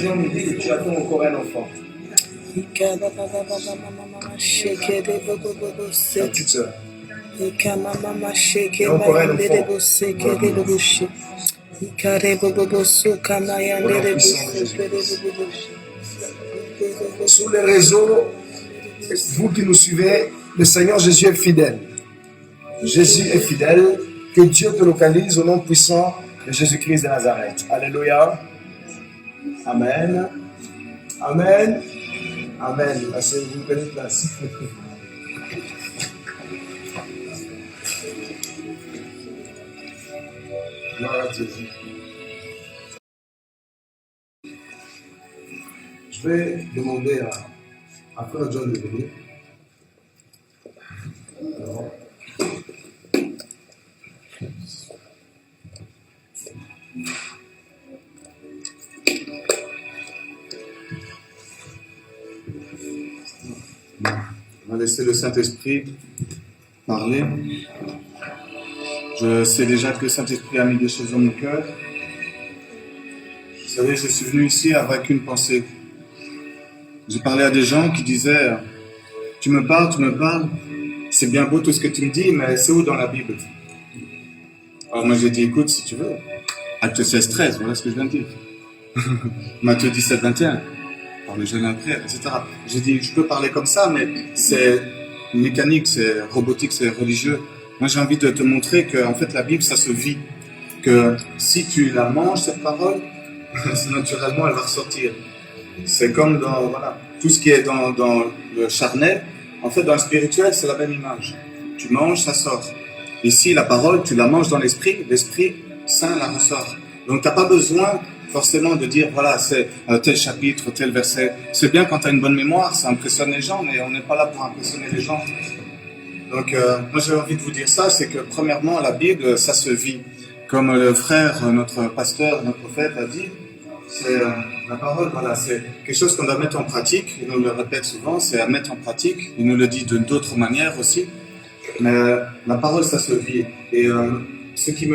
vision nous dit que tu attends encore un enfant. Ta petite sœur. Et encore un enfant. Sur les réseaux, vous qui nous suivez, le Seigneur Jésus est fidèle. Jésus est fidèle. Que Dieu te localise au nom puissant de Jésus-Christ de Nazareth. Alléluia. Amen. Amen. Amen. Asseyez-vous, prenez place. Gloire à Jésus. Je vais demander à Frère John de venir. Alors, on va laisser le Saint-Esprit parler. Je sais déjà que le Saint-Esprit a mis des choses dans mon cœur. Vous savez, je suis venu ici avec une pensée. J'ai parlé à des gens qui disaient « Tu me parles, c'est bien beau tout ce que tu me dis, mais c'est où dans la Bible ?» Alors moi j'ai dit « Écoute, si tu veux, Acte 16, 13, voilà ce que je viens de dire. Matthieu 17, 21, par le jeûne après, etc. » J'ai dit « Je peux parler comme ça, mais c'est mécanique, c'est robotique, c'est religieux. » Moi j'ai envie de te montrer que en fait la Bible ça se vit. Que si tu la manges, cette parole, naturellement elle va ressortir. C'est comme dans tout ce qui est dans le charnel, en fait dans le spirituel c'est la même image. Tu manges, ça sort. Ici la parole, tu la manges dans l'esprit saint la ressort. Donc tu n'as pas besoin forcément de dire voilà c'est tel chapitre, tel verset. C'est bien quand tu as une bonne mémoire, ça impressionne les gens, mais on n'est pas là pour impressionner les gens. Donc moi j'ai envie de vous dire ça, c'est que premièrement la Bible ça se vit. Comme le frère, notre pasteur, notre prophète a dit, c'est la parole, voilà, c'est quelque chose qu'on doit mettre en pratique. Il nous le répète souvent, c'est à mettre en pratique. Il nous le dit d'autres manières aussi. Mais la parole, ça se vit. Et ce qui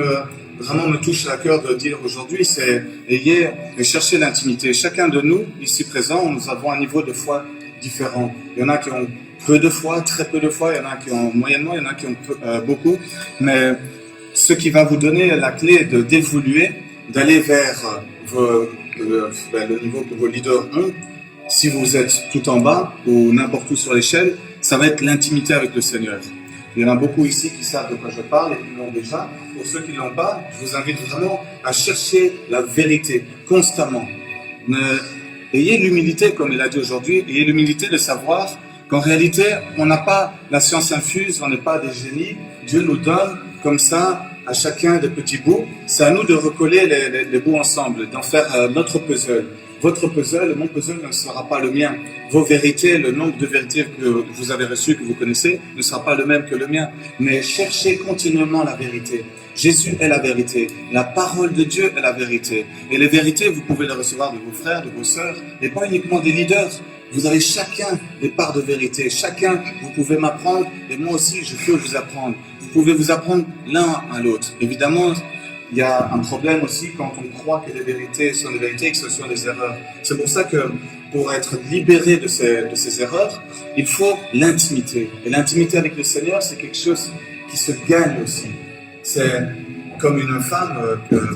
vraiment me touche à cœur de dire aujourd'hui, c'est ayez et cherchez l'intimité. Chacun de nous, ici présents, nous avons un niveau de foi différent. Il y en a qui ont peu de foi, très peu de foi. Il y en a qui ont moyennement, il y en a qui ont beaucoup. Mais ce qui va vous donner la clé d'évoluer, d'aller vers le niveau que vos leaders ont, si vous êtes tout en bas ou n'importe où sur l'échelle, ça va être l'intimité avec le Seigneur. Il y en a beaucoup ici qui savent de quoi je parle et qui l'ont déjà. Pour ceux qui ne l'ont pas, je vous invite vraiment à chercher la vérité constamment. Ayez l'humilité, comme il a dit aujourd'hui, ayez l'humilité de savoir qu'en réalité, on n'a pas la science infuse, on n'est pas des génies. Dieu nous donne comme ça à chacun des petits bouts. C'est à nous de recoller les bouts ensemble, d'en faire notre puzzle. Votre puzzle, mon puzzle ne sera pas le mien. Vos vérités, le nombre de vérités que vous avez reçues, que vous connaissez, ne sera pas le même que le mien. Mais cherchez continuellement la vérité. Jésus est la vérité. La parole de Dieu est la vérité. Et les vérités, vous pouvez les recevoir de vos frères, de vos sœurs, et pas uniquement des leaders. Vous avez chacun des parts de vérité. Chacun, vous pouvez m'apprendre, et moi aussi, je peux vous apprendre. Vous pouvez vous apprendre l'un à l'autre. Évidemment, il y a un problème aussi quand on croit que les vérités sont des vérités et que ce sont des erreurs. C'est pour ça que pour être libéré de ces erreurs, il faut l'intimité. Et l'intimité avec le Seigneur, c'est quelque chose qui se gagne aussi. C'est comme une femme,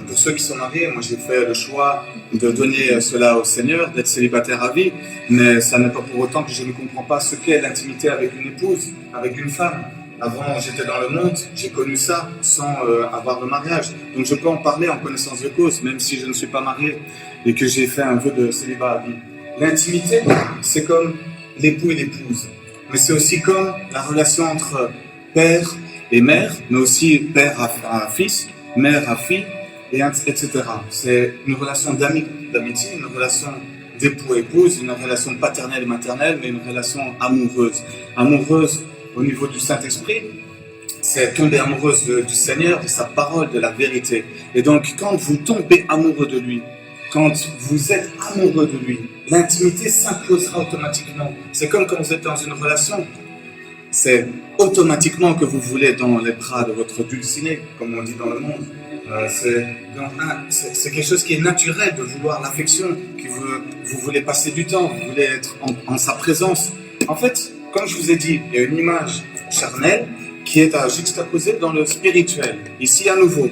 pour ceux qui sont mariés, moi j'ai fait le choix de donner cela au Seigneur, d'être célibataire à vie, mais ça n'est pas pour autant que je ne comprends pas ce qu'est l'intimité avec une épouse, avec une femme. Avant, j'étais dans le monde, j'ai connu ça sans avoir de mariage. Donc je peux en parler en connaissance de cause, même si je ne suis pas marié et que j'ai fait un vœu de célibat à vie. L'intimité, c'est comme l'époux et l'épouse. Mais c'est aussi comme la relation entre père et mère, mais aussi père à fils, mère à fille, etc. C'est une relation d'amitié, une relation d'époux-épouse, une relation paternelle et maternelle, mais une relation amoureuse. Amoureuse au niveau du Saint-Esprit, c'est tomber amoureuse du Seigneur, de sa parole, de la vérité. Et donc, quand vous tombez amoureux de lui, quand vous êtes amoureux de lui, l'intimité s'imposera automatiquement. C'est comme quand vous êtes dans une relation. C'est automatiquement que vous voulez dans les bras de votre dulciné, comme on dit dans le monde. C'est quelque chose qui est naturel de vouloir l'affection, vous voulez passer du temps, vous voulez être en sa présence. En fait, comme je vous ai dit, il y a une image charnelle qui est à juxtaposer dans le spirituel. Ici, à nouveau,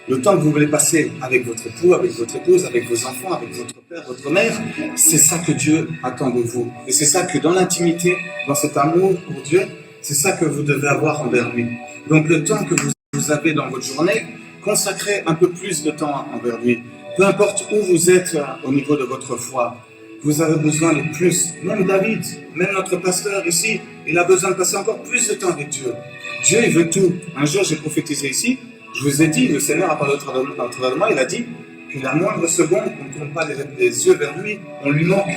le temps que vous voulez passer avec votre époux, avec votre épouse, avec vos enfants, avec votre père, votre mère, c'est ça que Dieu attend de vous. Et c'est ça que dans l'intimité, dans cet amour pour Dieu, c'est ça que vous devez avoir envers lui. Donc le temps que vous avez dans votre journée, consacrez un peu plus de temps envers lui. Peu importe où vous êtes au niveau de votre foi, vous avez besoin de plus. Même David, même notre pasteur ici, il a besoin de passer encore plus de temps avec Dieu. Dieu, il veut tout. Un jour, j'ai prophétisé ici, je vous ai dit, le Seigneur a parlé au travers de moi, il a dit que la moindre seconde, on ne tourne pas les yeux vers lui, on lui manque.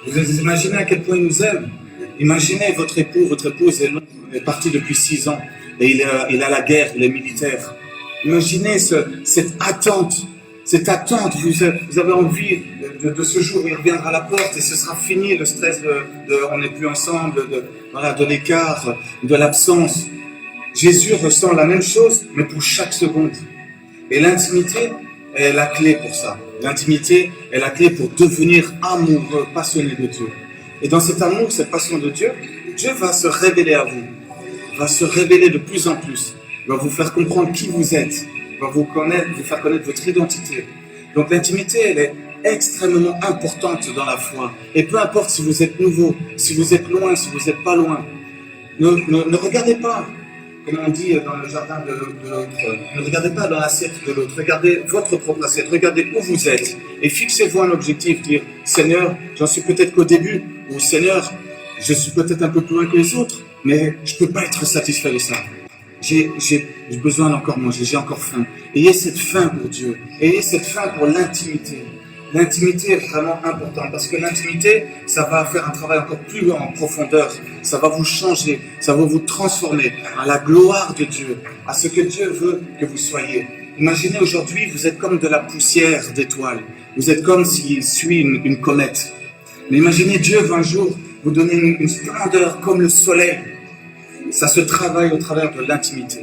Vous imaginez à quel point il nous aime. Imaginez votre époux, votre épouse est parti depuis 6 ans et il est à la guerre, il est militaire. Imaginez cette attente. Vous avez envie de ce jour où il reviendra à la porte et ce sera fini le stress de on n'est plus ensemble, de l'écart, de l'absence. Jésus ressent la même chose, mais pour chaque seconde. Et l'intimité est la clé pour ça. L'intimité est la clé pour devenir amoureux, passionné de Dieu. Et dans cet amour, cette passion de Dieu, Dieu va se révéler à vous, va se révéler de plus en plus, va vous faire comprendre qui vous êtes, va vous faire connaître votre identité. Donc l'intimité, elle est extrêmement importante dans la foi. Et peu importe si vous êtes nouveau, si vous êtes loin, si vous n'êtes pas loin, ne regardez pas, comme on dit dans le jardin de l'autre, ne regardez pas dans l'assiette de l'autre, regardez votre propre assiette, regardez où vous êtes et fixez-vous un objectif, dire Seigneur, j'en suis peut-être qu'au début, ou Seigneur, je suis peut-être un peu plus loin que les autres, mais je ne peux pas être satisfait de ça. J'ai besoin d'encore manger, j'ai encore faim. Ayez cette faim pour Dieu, ayez cette faim pour l'intimité. L'intimité est vraiment importante parce que l'intimité, ça va faire un travail encore plus en profondeur. Ça va vous changer, ça va vous transformer à la gloire de Dieu, à ce que Dieu veut que vous soyez. Imaginez aujourd'hui, vous êtes comme de la poussière d'étoiles. Vous êtes comme s'il suit une comète. Mais imaginez Dieu veut un jour vous donner une splendeur comme le soleil. Ça se travaille au travers de l'intimité.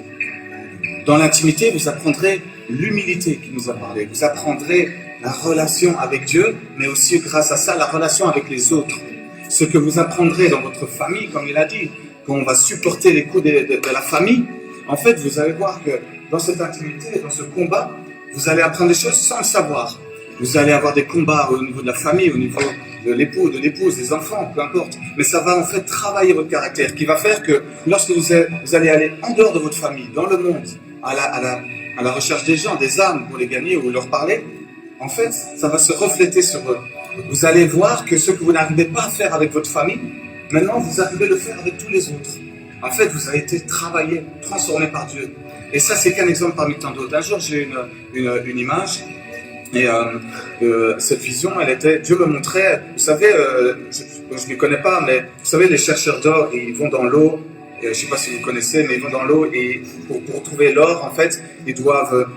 Dans l'intimité, vous apprendrez l'humilité qui nous a parlé. Vous apprendrez la relation avec Dieu, mais aussi grâce à ça, la relation avec les autres. Ce que vous apprendrez dans votre famille, comme il a dit, quand on va supporter les coups de la famille, en fait, vous allez voir que dans cette intimité, dans ce combat, vous allez apprendre des choses sans le savoir. Vous allez avoir des combats au niveau de la famille, au niveau de l'époux, de l'épouse, des enfants, peu importe. Mais ça va en fait travailler votre caractère, qui va faire que lorsque vous allez aller en dehors de votre famille, dans le monde, à la recherche des gens, des âmes pour les gagner ou leur parler, en fait, ça va se refléter sur eux. Vous allez voir que ce que vous n'arrivez pas à faire avec votre famille, maintenant vous arrivez à le faire avec tous les autres. En fait, vous avez été travaillé, transformé par Dieu. Et ça, c'est qu'un exemple parmi tant d'autres. Un jour, j'ai une image, et cette vision, elle était, Dieu me montrait, vous savez, je ne les connais pas, mais vous savez, les chercheurs d'or, ils vont dans l'eau, je ne sais pas si vous connaissez, mais ils vont dans l'eau, et pour trouver l'or, en fait, ils doivent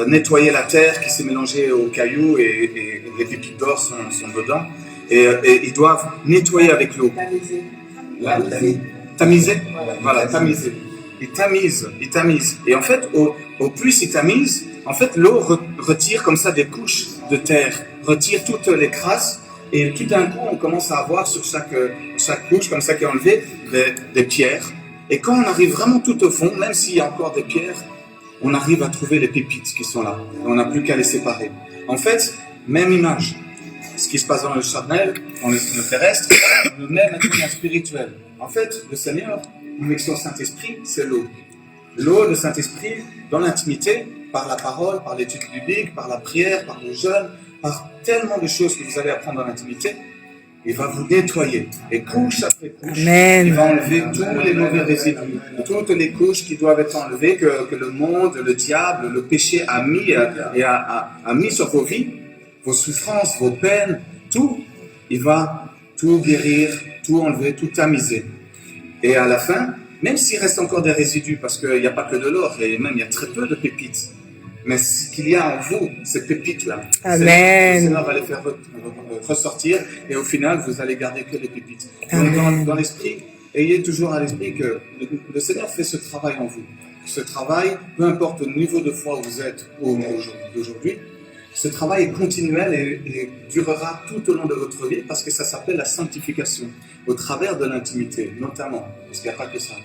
nettoyer la terre qui s'est mélangée aux cailloux, et les pépites d'or sont dedans, et ils doivent nettoyer avec l'eau. Tamiser. Voilà, tamiser. Ils tamisent. Et en fait, au plus ils tamisent, en fait, l'eau retire comme ça des couches de terre, retire toutes les crasses, et tout d'un coup, on commence à avoir sur chaque couche, comme ça qui est enlevée, des pierres. Et quand on arrive vraiment tout au fond, même s'il y a encore des pierres, on arrive à trouver les pépites qui sont là. Et on n'a plus qu'à les séparer. En fait, même image. Ce qui se passe dans le charnel, dans le terrestre, on le met maintenant dans le spirituel. En fait, le Seigneur, avec son Saint-Esprit, c'est l'eau. L'eau, le Saint-Esprit, dans l'intimité, par la parole, par l'étude biblique, par la prière, par le jeûne, par tellement de choses que vous allez apprendre dans l'intimité, il va vous nettoyer. Et couche après couche, Amen. Il va enlever tous les mauvais résidus, toutes les couches qui doivent être enlevées, que le monde, le diable, le péché a mis sur vos vies, vos souffrances, vos peines, tout. Il va tout guérir, tout enlever, tout tamiser. Et à la fin, même s'il reste encore des résidus, parce qu'il n'y a pas que de l'or, et même il y a très peu de pépites, mais ce qu'il y a en vous, ces pépites-là, Amen. le Seigneur va les faire ressortir, et au final, vous allez garder que les pépites. Donc dans l'esprit, ayez toujours à l'esprit que le Seigneur fait ce travail en vous. Ce travail, peu importe le niveau de foi où vous êtes aujourd'hui, Ce travail est continuel et durera tout au long de votre vie parce que ça s'appelle la sanctification, au travers de l'intimité, notamment, parce qu'il n'y a pas que ça.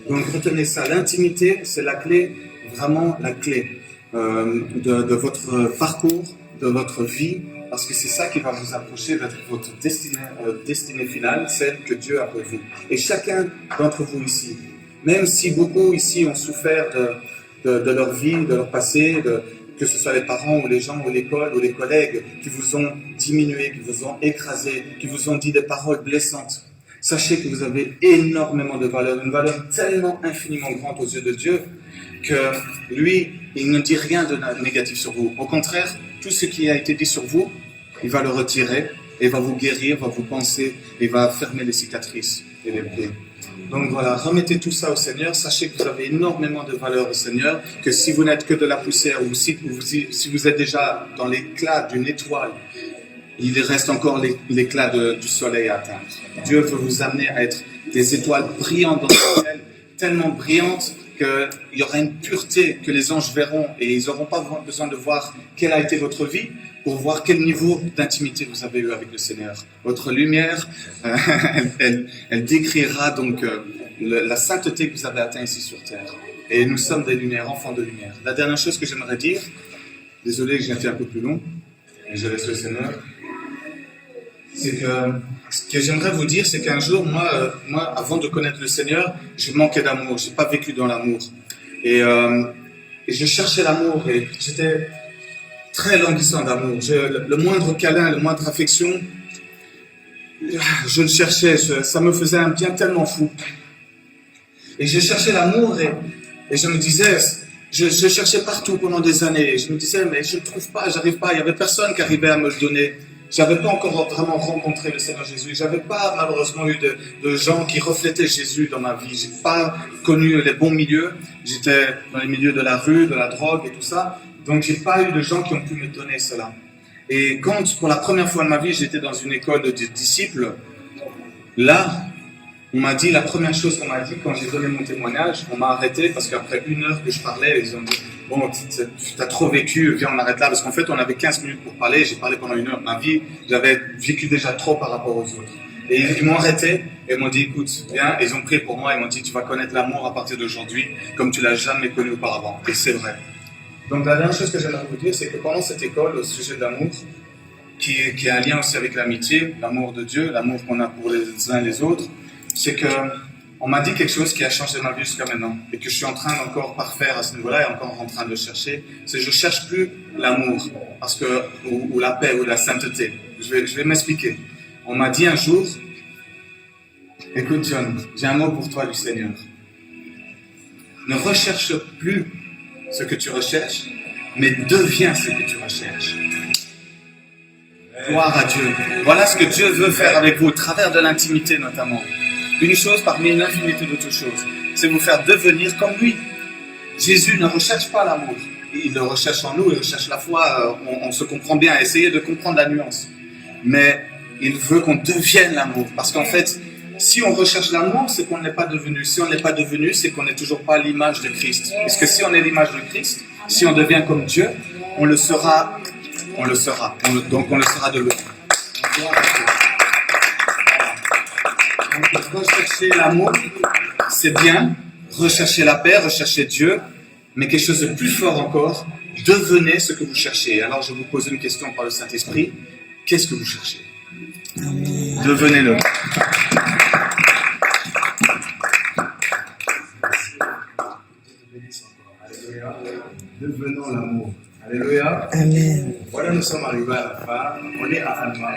Donc retenez ça, l'intimité, c'est la clé, vraiment la clé de votre parcours, de votre vie, parce que c'est ça qui va vous approcher vers votre destinée finale, celle que Dieu a pour vous. Et chacun d'entre vous ici, même si beaucoup ici ont souffert de leur vie, de leur passé, que ce soit les parents ou les gens ou l'école ou les collègues qui vous ont diminué, qui vous ont écrasé, qui vous ont dit des paroles blessantes, sachez que vous avez énormément de valeur, une valeur tellement infiniment grande aux yeux de Dieu que lui, il ne dit rien de négatif sur vous. Au contraire, tout ce qui a été dit sur vous, il va le retirer et va vous guérir, va vous penser et va fermer les cicatrices et les plaies. Donc voilà, remettez tout ça au Seigneur, sachez que vous avez énormément de valeur au Seigneur, que si vous n'êtes que de la poussière ou si vous êtes déjà dans l'éclat d'une étoile, il reste encore l'éclat du soleil à atteindre. Dieu veut vous amener à être des étoiles brillantes dans le ciel, tellement brillantes qu'il y aura une pureté que les anges verront et ils n'auront pas besoin de voir quelle a été votre vie pour voir quel niveau d'intimité vous avez eu avec le Seigneur. Votre lumière, elle décrira donc la sainteté que vous avez atteinte ici sur terre. Et nous sommes des lumières, enfants de lumière. La dernière chose que j'aimerais dire, désolé que j'ai été un peu plus long, et je laisse le Seigneur, c'est que ce que j'aimerais vous dire, c'est qu'un jour, moi, avant de connaître le Seigneur, je manquais d'amour, je n'ai pas vécu dans l'amour. Et je cherchais l'amour et j'étais très languissant d'amour. Le moindre câlin, le moindre affection, je le cherchais, ça me faisait un bien tellement fou. Et je cherchais l'amour et je me disais, je cherchais partout pendant des années. Je me disais, mais je ne trouve pas, j'arrive pas. Il n'y avait personne qui arrivait à me le donner. J'avais pas encore vraiment rencontré le Seigneur Jésus. J'avais pas malheureusement eu de gens qui reflétaient Jésus dans ma vie. J'ai pas connu les bons milieux. J'étais dans les milieux de la rue, de la drogue et tout ça. Donc j'ai pas eu de gens qui ont pu me donner cela. Et quand, pour la première fois de ma vie, j'étais dans une école de disciples, là, on m'a dit, la première chose qu'on m'a dit quand j'ai donné mon témoignage, on m'a arrêté parce qu'après 1 heure que je parlais, ils ont dit, bon, tu as trop vécu, viens, on arrête là. Parce qu'en fait, on avait 15 minutes pour parler, j'ai parlé pendant 1 heure. Ma vie, j'avais vécu déjà trop par rapport aux autres. Et ils m'ont arrêté et m'ont dit, écoute, viens. Ils ont prié pour moi, ils m'ont dit, tu vas connaître l'amour à partir d'aujourd'hui, comme tu l'as jamais connu auparavant. Et c'est vrai. Donc la dernière chose que j'aimerais vous dire, c'est que pendant cette école, au sujet de l'amour, qui a un lien aussi avec l'amitié, l'amour de Dieu, l'amour qu'on a pour les uns et les autres, c'est que on m'a dit quelque chose qui a changé ma vie jusqu'à maintenant et que je suis en train d'encore parfaire à ce niveau-là et encore en train de le chercher. C'est que je cherche plus l'amour parce que ou la paix ou la sainteté. Je vais m'expliquer. On m'a dit un jour, écoute John, j'ai un mot pour toi du Seigneur. Ne recherche plus ce que tu recherches, mais deviens ce que tu recherches. Gloire à Dieu. Voilà ce que Dieu veut faire avec vous, au travers de l'intimité notamment. Une chose parmi une infinité d'autres choses, c'est vous faire devenir comme lui. Jésus ne recherche pas l'amour. Il le recherche en nous, il recherche la foi, on se comprend bien, essayez de comprendre la nuance. Mais il veut qu'on devienne l'amour. Parce qu'en fait, si on recherche l'amour, c'est qu'on ne l'est pas devenu. Si on ne l'est pas devenu, c'est qu'on n'est toujours pas l'image de Christ. Parce que si on est l'image de Christ, si on devient comme Dieu, on le sera. Donc on le sera de l'autre. Donc rechercher l'amour, c'est bien. Rechercher la paix, rechercher Dieu. Mais quelque chose de plus fort encore, devenez ce que vous cherchez. Alors je vous pose une question par le Saint-Esprit. Qu'est-ce que vous cherchez? Devenez-le. Devenons l'amour. Alléluia. Amen. Voilà, nous sommes arrivés à la fin. On est à Alma.